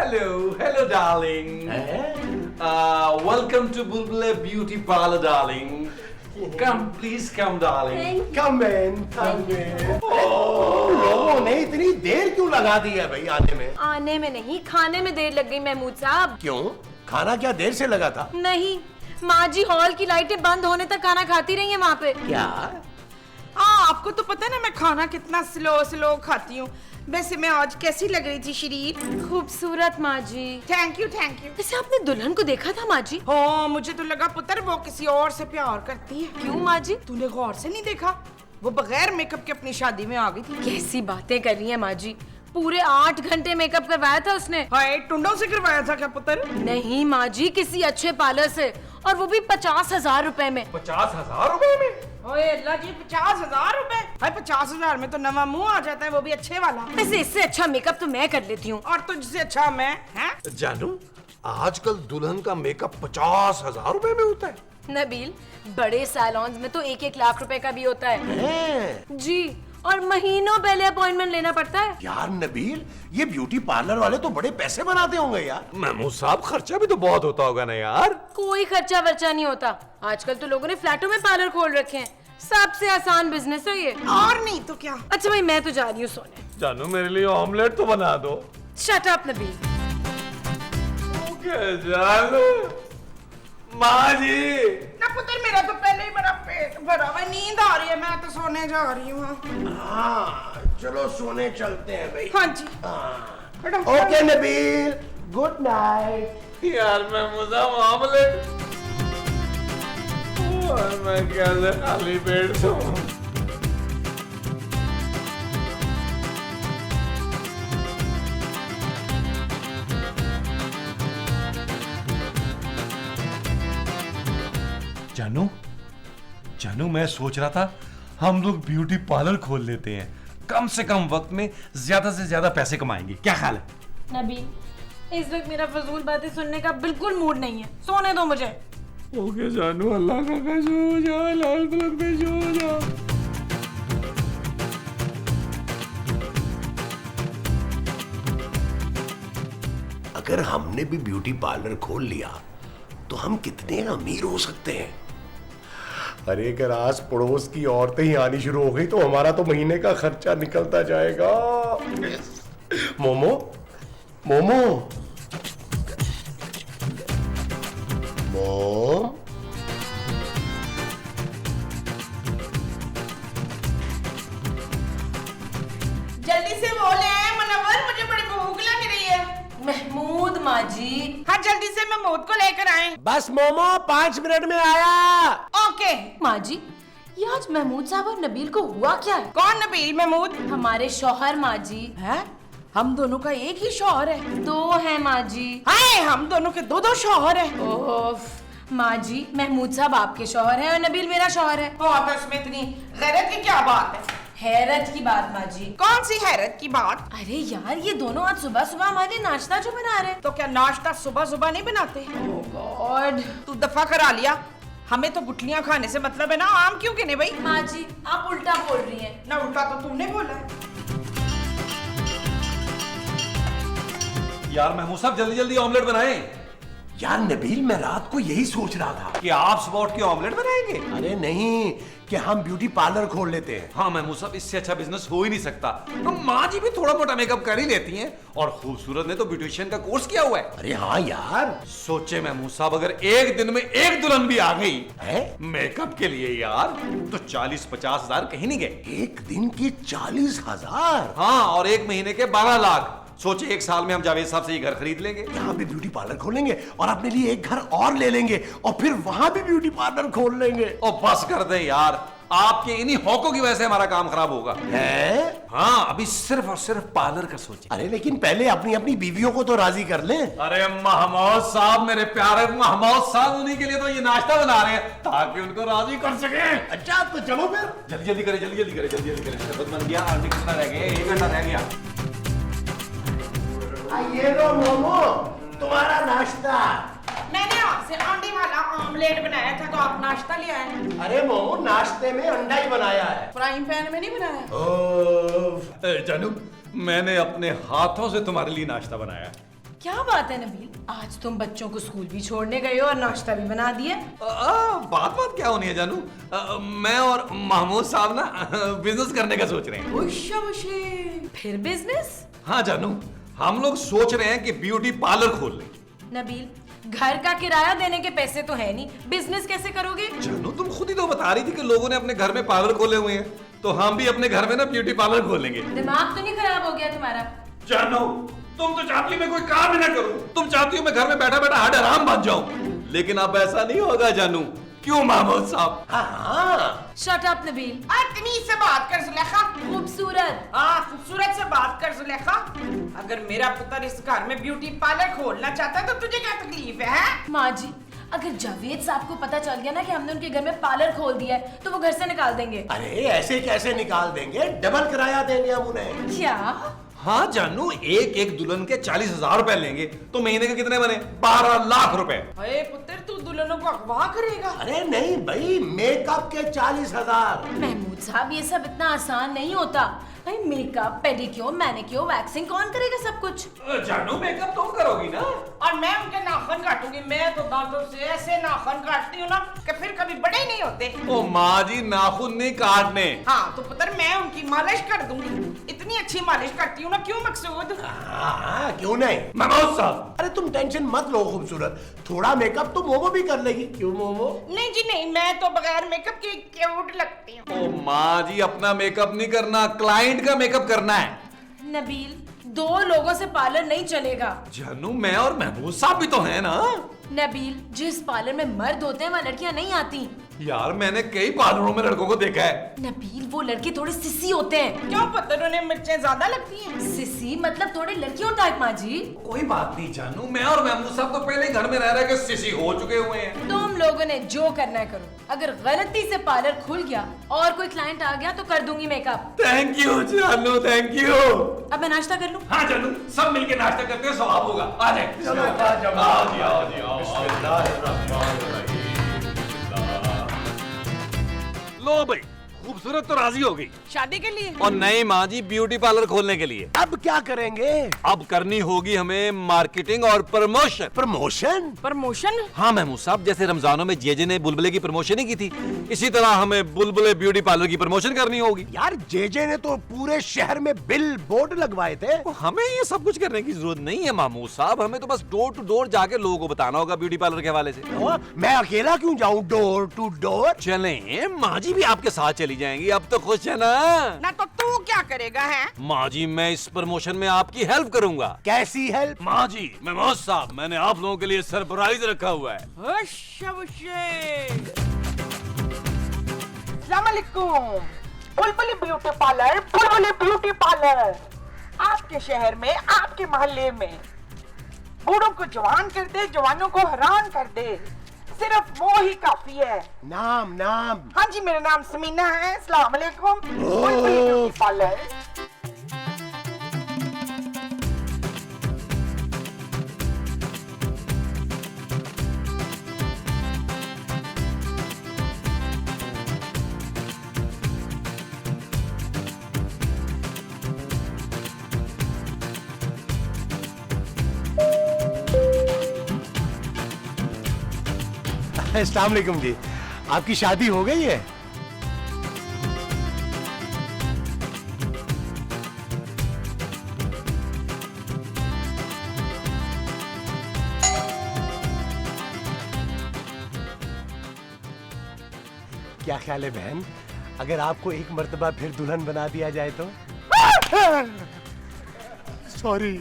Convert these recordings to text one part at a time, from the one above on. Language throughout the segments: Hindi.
Hello, darling. Welcome to Bulbul Beauty Parlor, darling. Come, please come, darling. Come in. लोगों ने इतनी देर क्यों लगा दी है भाई आने में? आने में नहीं, खाने में देर लग गई महमूद साहब। क्यों? खाना क्या देर से लगा था? नहीं, माँ जी हॉल की लाइटें बंद होने तक खाना खाती रही है वहाँ पे। क्या? आपको तो पता है ना मैं खाना कितना स्लो खाती हूँ। वैसे मैं आज कैसी लग रही थी शरीर? खूबसूरत माँ जी। Thank you. वैसे आपने दुल्हन को देखा था माँ जी? हाँ, मुझे तो लगा पुत्र वो किसी और से प्यार करती है। क्यों माँ जी? तूने गौर से नहीं देखा? वो बगैर मेकअप के अपनी शादी में आ गई थी। कैसी बातें कर रही है माँ जी, पूरे 8 घंटे मेकअप करवाया था उसने। हाय, टुंडों से करवाया था क्या पुत्र? नहीं माँ जी, किसी अच्छे पार्लर से, और वो भी 50,000 रुपए में। 50,000 रुपए में? ओए अल्लाह जी, 50,000 रुपए? भाई 50,000 में तो नवा मुंह आ जाता है, वो भी अच्छे वाला। वैसे इससे अच्छा मेकअप तो मैं कर लेती हूँ। और तुझसे अच्छा मैं? हैं? जानू, आजकल दुल्हन का मेकअप 50,000 रुपए में होता है। नबील, बड़े सैलून्स में तो 1-1 लाख रुपए का भी होता है। जी, और महीनों पहले अपॉइंटमेंट लेना पड़ता है। यार नबील, ये ब्यूटी पार्लर वाले तो बड़े पैसे बनाते होंगे यार। महमूद साहब, खर्चा भी तो बहुत होता होगा ना यार। कोई खर्चा वर्चा नहीं होता, आजकल तो लोगों ने फ्लैटों में पार्लर खोल रखे हैं। सबसे आसान बिजनेस है ये। और नहीं तो क्या। अच्छा भाई, मैं तो जा रही हूँ सोने। जानू, मेरे लिए ऑमलेट तो बना दो। Shut up Nabeel. जानू, माँ जी। ना पुत्र, मेरा तो पहले ही बड़ा पेट भरा हुआ है, नींद आ रही है, मैं तो सोने जा रही हूँ। हाँ, चलो सोने चलते हैं भाई। हाँ जी। Okay Nabeel, good night. यार महमूद साहब, ऑमलेट और मैं कैसे खाली पेट सोऊं? जानू, मैं सोच रहा था हम लोग ब्यूटी पार्लर खोल लेते हैं, कम से कम वक्त में ज्यादा से ज्यादा पैसे कमाएंगे। क्या ख्याल है? नबील, इस वक्त मेरा फजूल बातें सुनने का बिल्कुल मूड नहीं है, सोने दो मुझे। ओके जानू, अल्लाह का कसम, हो जा, लाल पलक पे सो जा। अगर हमने भी ब्यूटी पार्लर खोल लिया तो हम कितने अमीर हो सकते हैं। अरे अगर आस पड़ोस की औरतें ही आनी शुरू हो गई तो हमारा तो महीने का खर्चा निकलता जाएगा। मोमो मोमो मोम, जल्दी से बोले मुनव्वर, मुझे बड़ी भूख लग रही है। महमूद माँ जी। हाँ, जल्दी से महमूद को लेकर आए। बस मोमो 5 मिनट में आया। ओके। माँ जी, ये आज महमूद साहब और नबील को हुआ क्या है? कौन नबील? महमूद? हमारे शौहर माँ जी। है? हम दोनों का एक ही शौहर है? 2 है माँ जी। हाय, हम दोनों के 2 शौहर है। ओफ माँ जी, महमूद साहब आपके शौहर है और नबील मेरा शौहर है। तो इसमें इतनी गैरत की क्या बात है? हैरत की बात माँ जी। कौन सी हैरत की बात? अरे यार, ये दोनों आज सुबह सुबह हमारे लिए नाश्ता जो बना रहे हैं। तो क्या नाश्ता सुबह सुबह नहीं बनाते? ओह गॉड। तू दफा करा लिया, हमें तो गुठलियां खाने से मतलब है ना, आम क्यों गिने भाई? माँ जी, आप उल्टा बोल रही हैं। ना उल्टा तो तुमने बोला है। यार महमूद साहब, जल्दी जल्दी ऑमलेट बनाएं। यार नबील, मैं रात को यही सोच रहा था कि आप सुबह उठ के ऑमलेट बनाएंगे। अरे नहीं, कि हम ब्यूटी पार्लर खोल लेते हैं। हाँ महमूद साहब, इससे अच्छा बिजनेस हो ही नहीं सकता। तो माँ जी भी थोड़ा मोटा मेकअप कर ही लेती हैं, और खूबसूरत ने तो ब्यूटिशियन का कोर्स किया हुआ है। अरे हाँ यार। सोचे महमूद साहब, अगर एक दिन में एक दुल्हन भी आ गई है मेकअप के लिए यार, तो 40-50 हजार कहीं नहीं गए। एक दिन की 40,000? हाँ, और एक महीने के 12 लाख। सोचे एक साल में हम जावेद साहब से ये घर खरीद लेंगे, यहाँ पे ब्यूटी पार्लर खोलेंगे और अपने लिए एक घर और ले लेंगे और फिर वहां भी ब्यूटी पार्लर खोल लेंगे। और बस कर दे यार, आपके इन्हीं हौकों की वजह से हमारा काम खराब होगा। है? हाँ, अभी सिर्फ और सिर्फ पार्लर का सोचे। अरे लेकिन पहले अपनी अपनी बीवियों को तो राजी कर लें। अरे महमूद साहब, मेरे प्यारे महमूद साहब, उन्हीं के लिए तो ये नाश्ता बना रहे हैं ताकि उनको राजी कर सके। अच्छा तो चलो फिर। जल्दी जल्दी करें, जल्दी जल्दी करें, जल्दी जल्दी करें। शरबत बन गया, आंटी कितना रह गया? 1 घंटा रह गया। ये लो मोमो, तुम्हारा नाश्ता। मैंने आपसे अंडे वाला ऑमलेट बनाया था, तो आप नाश्ता ले आए। अरे मोमो, नाश्ते में अंडा ही बनाया है, फ्राइंग पैन में नहीं बनाया। जानू, मैंने अपने हाथों से तुम्हारे लिए नाश्ता बनाया। क्या बात है नबील, आज तुम बच्चों को स्कूल भी छोड़ने गए हो और नाश्ता भी बना दिए। बात क्या होनी है जानू, मैं और महमूद साहब ना बिजनेस करने का सोच रहे हैं। फिर बिजनेस? हाँ जानू, हम लोग सोच रहे हैं कि ब्यूटी पार्लर खोल लें। नबील, घर का किराया देने के पैसे तो है नहीं, बिजनेस कैसे करोगे? जानू तुम खुद ही तो बता रही थी कि लोगों ने अपने घर में पार्लर खोले हुए हैं, तो हम भी अपने घर में ना ब्यूटी पार्लर खोलेंगे। दिमाग तो नहीं खराब हो गया तुम्हारा? जानू तुम तो चाहती हो मैं कोई काम ही ना करूं, तुम चाहती हो मैं घर में बैठा बैठा हड आराम बन जाऊं, लेकिन अब ऐसा नहीं होगा जानू। क्यों महमूद साहब? हाँ शट अप नबील। तमीज से बात कर जुलेखा। खूबसूरत। हाँ, खूबसूरत से बात कर जुलेखा। अगर मेरा पुत्र इस घर में ब्यूटी पार्लर खोलना चाहता है तो तुझे क्या तकलीफ है? माँ जी, अगर जावेद साहब को पता चल गया ना कि हमने उनके घर में पार्लर खोल दिया है तो वो घर से निकाल देंगे। अरे ऐसे कैसे निकाल देंगे, डबल किराया देंगे हम उन्हें। क्या? हाँ जानू, एक दुल्हन के 40,000 रुपए लेंगे तो महीने के कितने बने? 12 लाख रुपए। अरे पुत्र, तू दुल्हनों को अगवा करेगा? अरे नहीं भाई, मेकअप के 40,000। महमूद साहब, ये सब इतना आसान नहीं होता भाई। मेकअप, पेडिक्योर, मैनिक्योर, वैक्सिंग कौन करेगा सब कुछ? जानू मेकअप तुम करोगी ना? और मैं उनके नाखून काटूंगी। मैं तो दांतों से ऐसे नाखून काटती हूँ ना कि फिर कभी बड़े नहीं होते। ओ माँ जी, नाखून नहीं काटने। हाँ तो पुत्र, मैं उनकी मालिश कर दूंगी। इतनी अच्छी मालिश करती हूँ ना, क्यों मकसूद? हाँ क्यों नहीं महमूद साहब। अरे तुम टेंशन मत लो खूबसूरत, थोड़ा मेकअप तो मोमो भी कर लेगी। क्यों मोमो? नहीं जी नहीं, मैं तो बगैर मेकअप के क्यूट लगती हूँ। ओ माँ जी, अपना मेकअप नहीं करना, क्लाइंट का मेकअप करना है। नबील, 2 लोगों से पार्लर नहीं चलेगा। जानू, मैं और महमूद साहब भी तो हैं ना। नबील, जिस पार्लर में मर्द होते हैं वहाँ लड़कियाँ नहीं आती। यार मैंने कई पार्लरों में लड़कों को देखा है। नबील, वो लड़के थोड़े सिसी होते हैं। क्यों पुत्र, उन्हें मिर्चें ज्यादा लगती हैं? सिसी मतलब थोड़े लड़कियों टाइप। माँ जी, कोई बात नहीं जानू, मैं और महमूद साहब तो पहले ही घर में रह रहे के सिसी हो चुके हुए हैं। तुम लोगों ने जो करना है करो। अगर गलती से पार्लर खुल गया और कोई क्लाइंट आ गया तो कर दूंगी मेकअप। थैंक यू जानू, थैंक यू। अब मैं नाश्ता कर लूं? हाँ जानू, सब मिलके नाश्ता करते हैं, स्वाब होगा। आ जाए। चलो, आओ जी, आओ जी, आओ। लो भाई, खूबसूरत तो राजी हो गई। शादी के लिए? और नहीं माँ जी, ब्यूटी पार्लर खोलने के लिए। अब क्या करेंगे? अब करनी होगी हमें मार्केटिंग और प्रमोशन। प्रमोशन? प्रमोशन? हाँ महमूद साहब, जैसे रमजानों में जेजे ने बुलबुले की प्रमोशन ही की थी, इसी तरह हमें बुलबुले ब्यूटी पार्लर की प्रमोशन करनी होगी। यार जेजे ने तो पूरे शहर में बिल बोर्ड लगवाए थे। तो हमें ये सब कुछ करने की जरूरत नहीं है महमूद साहब, हमें तो बस डोर टू डोर जाके लोगों को बताना होगा ब्यूटी पार्लर के हवाले से। मैं अकेला क्यों जाऊं डोर टू डोर? चलें, माँ जी भी आपके साथ चली जाएंगी, अब तो खुश है ना? ना तो तू क्या करेगा है? माँ जी, मैं इस प्रमोशन में आपकी हेल्प करूंगा। कैसी हेल्प? माँ जी, महमूद साहब, मैंने आप लोगों के लिए सरप्राइज रखा हुआ है। अस्सलामुअलैकुम। बुलबुली ब्यूटी पार्लर, बुलबुली ब्यूटी पार्लर आपके शहर में, आपके मोहल्ले में बूढ़ों को जवान कर दे, जवानों को हैरान कर दे, सिर्फ वो ही काफी है। नाम नाम? हाँ जी, मेरा नाम समीना है। अस्सलाम वालेकुम। बुलबुली ब्यूटी पार्लर। अस्सलाम वालेकुम जी, आपकी शादी हो गई है? क्या ख्याल है बहन, अगर आपको एक मर्तबा फिर दुल्हन बना दिया जाए तो? सॉरी।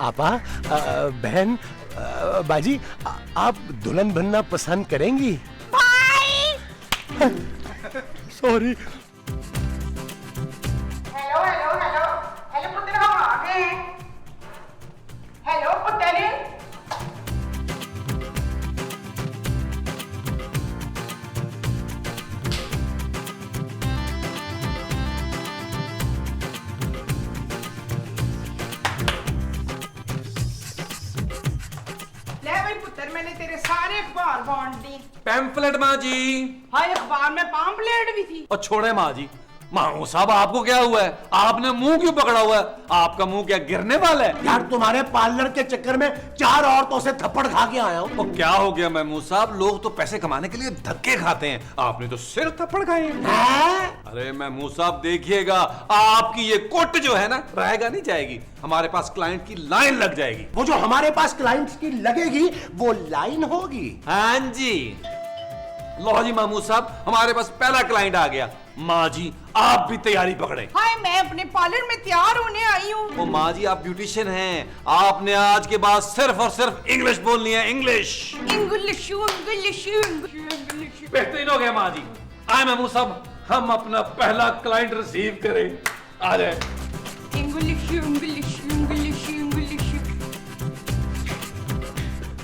आपा, बहन, बाजी, आप दुल्हन बनना पसंद करेंगी? भाई! Sorry. Hello hello hello hello पुत्र, हम आ गए हैं। हेलो पुत्र। ले भाई पुत्र, मैंने तेरे सारे अखबार बांट दी। पैम्फलेट माँ जी। हाय अखबार में पाम्पलेट भी थी। और छोड़े माँ जी, मामू साहब आपको क्या हुआ है? आपने मुंह क्यों पकड़ा हुआ है? आपका मुंह क्या गिरने वाला है? यार तुम्हारे पार्लर के चक्कर में 4 औरतों से थप्पड़ खा के आया हूँ। तो क्या हो गया मामू साहब? लोग तो पैसे कमाने के लिए धक्के खाते हैं, आपने तो सिर थप्पड़ खाए हैं। अरे मामू साहब देखिएगा, आपकी ये कोट जो है ना रहेगा नहीं जाएगी, हमारे पास क्लाइंट की लाइन लग जाएगी। वो जो हमारे पास क्लाइंट्स की लगेगी वो लाइन होगी। हाँ जी। लो जी मामू साहब, हमारे पास पहला क्लाइंट आ गया। माँ जी आप भी तैयारी पकड़े। हाय मैं अपने पार्लर में तैयार होने आई हूँ। ओ माँ जी आप ब्यूटिशियन हैं, आपने आज के बाद सिर्फ और सिर्फ इंग्लिश बोलनी है। English English English English. बेहतरीन हो गया माँ जी। आए मामू साहब, हम अपना पहला क्लाइंट रिसीव करें। आ जाए। English English English English.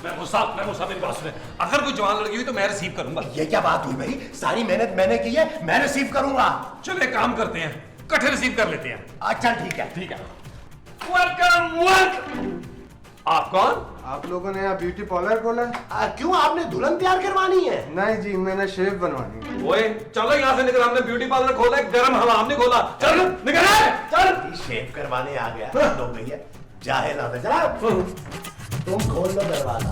मामू साहब मेरी बात सुने, अगर कोई जवान लड़की हुई तो मैं रिसीव करूंगा। ये क्या बात हुई भाई? सारी मेहनत मैंने की है, मैं रिसीव करूंगा। चलो एक काम करते हैं, इकट्ठे रिसीव कर लेते हैं। अच्छा ठीक है। Welcome welcome. आप कौन? आप लोगों ने यहाँ ब्यूटी पार्लर खोला है? क्यों आपने दुल्हन तैयार करवानी है? नहीं जी, मैंने शेव बनवानी है। ओए चलो यहाँ से निकल, हमने ब्यूटी पार्लर खोला है, गर्म हवा हमने खोला। चल निकल चल। शेव करवाने आ गया तो भैया जाहिल आता। चला तुम खोल लो दरवाजा।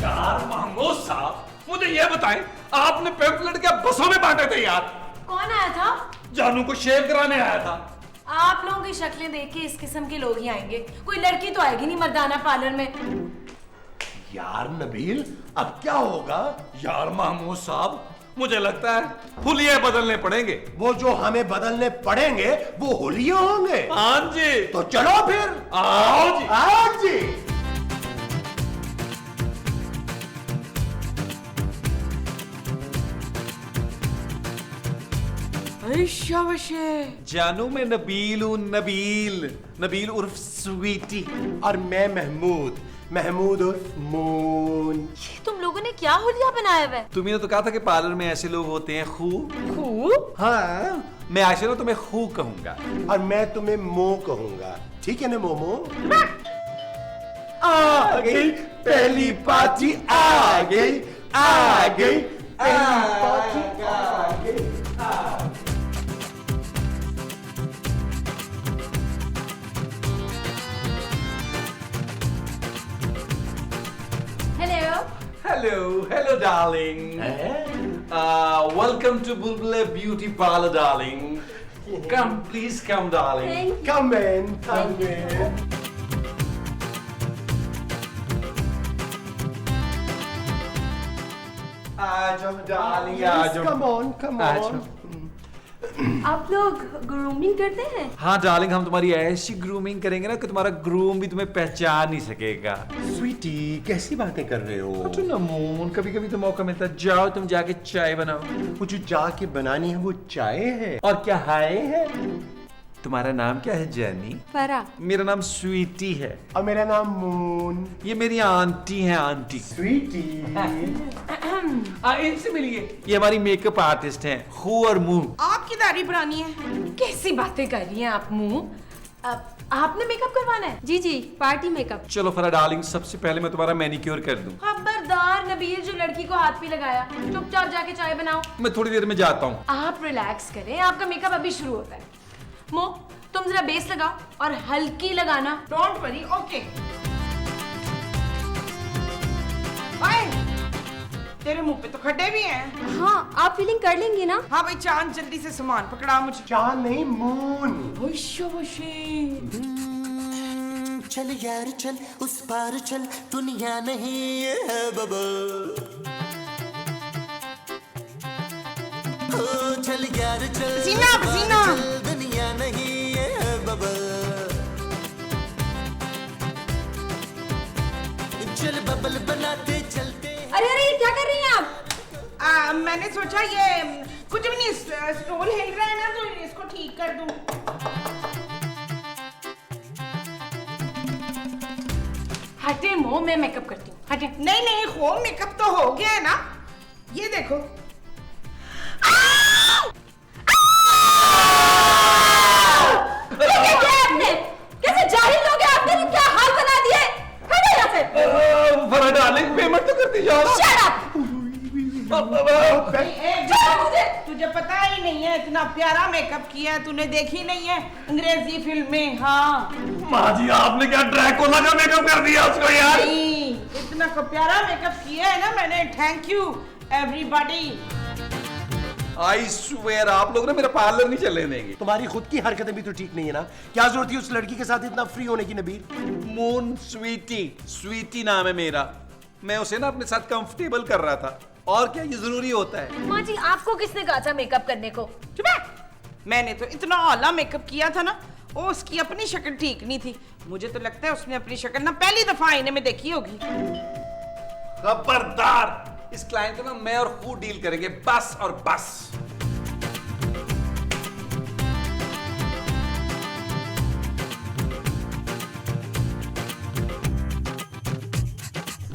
यार महमूद साहब मुझे ये बताएं, आपने पैम्फलेट क्या बसों में बांटे थे यार? कौन आया था? जानू को शेव कराने आया था। आप लोगों की शक्लें देख के इस किस्म के लोग ही आएंगे, कोई लड़की तो आएगी नहीं मर्दाना पार्लर में। यार नबील अब क्या होगा? यार महमूद साहब मुझे लगता है हुलिये बदलने पड़ेंगे। वो जो हमें बदलने पड़ेंगे वो होलिये होंगे। हाँ जी। तो चलो फिर आओ जी। आओ जी। जानू मैं नबील हूँ, नबील उर्फ स्वीटी। और मैं महमूद उर्फ मून। तुम लोगों ने क्या हुलिया बनाया हुआ है? तुम्हें तो कहा था कि पार्लर में ऐसे लोग होते हैं खू। हाँ मैं आज ना तुम्हें खू कहूंगा। और मैं तुम्हें मो कहूंगा, ठीक है ना मोमो? आ गई पहली पार्टी, आ गई पहली पार्टी, आ गई। Hello, darling. Welcome to Bulbul Beauty Parlor, darling. Come, please come, darling. Come in, come in. आ जाओ, darling, आ जाओ। Come on. आप लोग ग्रूमिंग करते हैं? हाँ डार्लिंग, हम तुम्हारी ऐसी ग्रूमिंग करेंगे ना कि तुम्हारा ग्रूम भी तुम्हें पहचान नहीं सकेगा। स्वीटी कैसी बातें कर रहे हो? तो नमून कभी कभी तो मौका मिलता है, जाओ तुम जाके चाय बनाओ। वो जो जाके बनानी है वो चाय है। और क्या हाय है? तुम्हारा नाम क्या है जैनी? फरा। मेरा नाम स्वीटी है। और मेरा नाम मून। ये मेरी आंटी है, आंटी। स्वीटी। इनसे मिलिए, ये हमारी मेकअप आर्टिस्ट हैं, खू और मुंह। आपकी दाढ़ी बनानी है? कैसी बातें कर रही हैं आप मुंह? आपने मेकअप करवाना है? जी जी, पार्टी मेकअप। चलो फरा डार्लिंग, सबसे पहले मैं तुम्हारा मैनिक्योर कर दूं। खबरदार नबील, जो लड़की को हाथ पे लगाया, चुपचाप जाके चाय बनाओ। मैं थोड़ी देर में जाता हूँ। आप रिलैक्स करें, आपका मेकअप अभी शुरू होता है। मो, तुम जरा बेस लगाओ और हल्की लगाना। Don't worry, okay. हाय, तेरे मुंह पे तो खड्डे भी हैं। हाँ, आप फीलिंग कर लेंगी ना? हाँ भाई चांद, जल्दी से सामान पकड़ा मुझे। चांद नहीं, मून। चल यार चल, उस पार चल, दुनिया नहीं ये है बबल। ओ चल यार चल, पसीना, पसीना। दुनिया नहीं ये है बबल। चल बबल बनाते चलते। अरे अरे, ये क्या कर रही हैं आप? मैंने सोचा ये कुछ भी नहीं, स्टूल हिल रहा है ना तो इसको ठीक कर दूं। हटे मो, मैं मेकअप करती हूँ। हटे। नहीं नहीं, होम मेकअप तो हो गया है ना। ये देखो। क्या किया आपने? कैसे जाहिल लोग हैं, आपने क्या हाल बना दिए? हटे यहाँ से। फरा डार्लिंग पेमेंट तो करती जाओ। Shut up! तुझे पता ही नहीं है इतना प्यारा मेकअप किया है तूने, देखी नहीं है अंग्रेजी फिल्म में? हाँ माँ जी आपने क्या ड्रैकुला का मेकअप कर दिया उसको यार। नहीं, इतना प्यारा मेकअप किया है ना मैंने। Thank you everybody. I swear आप लोग ना मेरा पार्लर नहीं चलने देंगे। तुम्हारी खुद की हरकतें भी तो ठीक नहीं है ना। क्या जरूरत थी उस लड़की के साथ इतना फ्री होने की नबील? मून स्वीटी, स्वीटी नाम है मेरा। मैं उसे ना अपने साथ कंफर्टेबल कर रहा था, और क्या ये जरूरी होता है? माँ जी आपको किसने कहा था मेकअप करने को? चुप है। मैंने तो इतना आला मेकअप किया था ना, ओ उसकी अपनी शक्ल ठीक नहीं थी। मुझे तो लगता है उसने अपनी शक्ल ना पहली दफा आईने में देखी होगी। खबरदार, इस क्लाइंट को ना मैं और खुद डील करेंगे, बस और बस।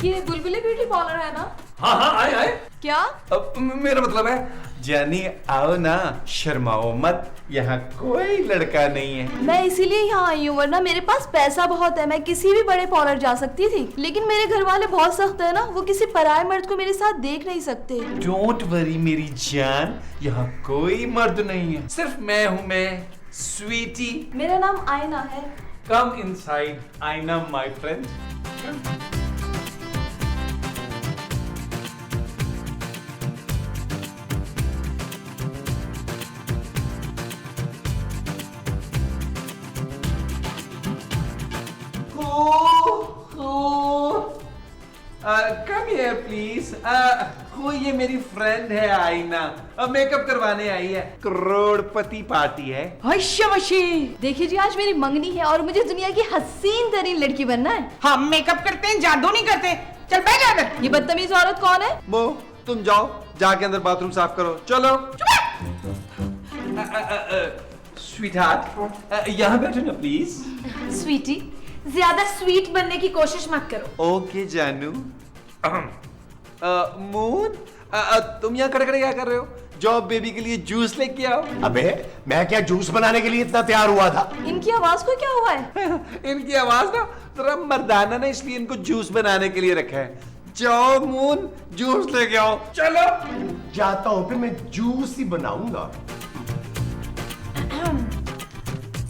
ये बुलबुले ब्यूटी पार्लर है ना? हाँ हाँ आए आए। क्या? अब मेरा मतलब है जानी आओ ना, शर्माओ मत, यहाँ कोई लड़का नहीं है। मैं इसीलिए यहाँ आई हूँ, वरना मेरे पास पैसा बहुत है, मैं किसी भी बड़े पार्लर जा सकती थी। लेकिन मेरे घर वाले बहुत सख्त है ना, वो किसी पराये मर्द को मेरे साथ देख नहीं सकते। डोंट वरी मेरी जान, यहाँ कोई मर्द नहीं है, सिर्फ मैं हूँ, मैं स्वीटी। मेरा नाम आयना है। कम इनसाइड आईना my friend. Come here please. ये मेरी फ्रेंड है आईना, मेकअप करवाने आई है, करोड़पति पार्टी है। देखिए जी, आज मेरी मंगनी है और मुझे दुनिया की हसीन तरीन लड़की बनना है। हम मेकअप करते हैं, जादू नहीं करते। चल बैठ जा। ये बदतमीज औरत कौन है? वो तुम जाओ, जाके अंदर बाथरूम साफ करो, चलो। स्वीटहार्ट यहाँ बैठो ना प्लीज। स्वीटी ज्यादा स्वीट बनने की कोशिश मत करो। ओके जानू। मून तुम यहाँ खड़े खड़े क्या कर रहे हो? जाओ बेबी के लिए जूस लेके आओ। अबे मैं क्या जूस बनाने के लिए इतना तैयार हुआ था? इनकी आवाज को क्या हुआ है? इनकी आवाज ना जरा मर्दाना ना, इसलिए इनको जूस बनाने के लिए रखा है। जाओ मून जूस लेके आओ, चलो। जाता हूँ, फिर मैं जूस ही बनाऊंगा।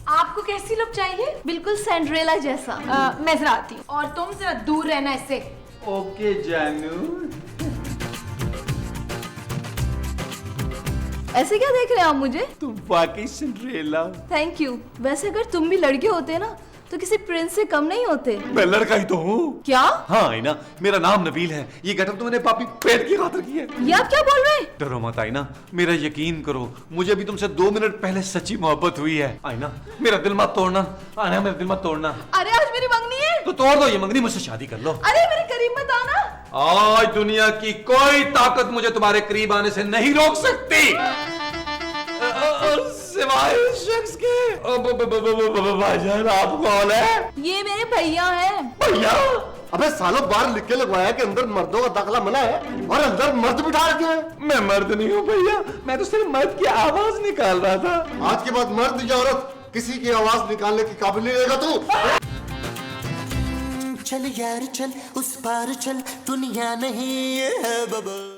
आपको कैसी लुक चाहिए? बिल्कुल सैंड्रेला जैसा। मैं जरा आती हूँ, और तुम जरा दूर रहना इससे। ओके जानू। ऐसे क्या देख रहे हैं आप मुझे? तुम वाकई सिंड्रेला। Thank you. वैसे अगर तुम भी लड़के होते ना तो किसी प्रिंस से कम नहीं होते। मैं लड़का ही तो हूँ। क्या? हाँ आईना, मेरा नाम नबील है। ये गेटअप तो मैंने पापी पेट की खातिर की है। ये आप क्या बोल रहे हैं? डरो मत आईना, मेरा यकीन करो, मुझे भी तुमसे 2 मिनट पहले सच्ची मोहब्बत हुई है। आईना मेरा दिल मत तोड़ना, आईना मेरा दिल मत तोड़ना। अरे आज मेरी मंगनी है। तो तोड़ दो ये मंगनी, मुझसे शादी कर लो। अरे मेरे करीब मत आना। आज दुनिया की कोई ताकत मुझे तुम्हारे करीब आने से नहीं रोक सकती, सिवाय इस शख्स के। भाईजान आप कौन है? ये मेरे भैया हैं। भैया? अबे सालों बाहर लिख के लगवाया कि अंदर मर्दों का दाखिला मना है, और अंदर मर्द बिठा रखे हैं। मैं मर्द नहीं हूँ भैया, मैं तो सिर्फ मर्द की आवाज निकाल रहा था। आज के बाद मर्द या औरत किसी की आवाज निकालने की काबिल नहीं रहेगा तू। चल यार चल, उस पार चल, दुनिया नहीं है बबल।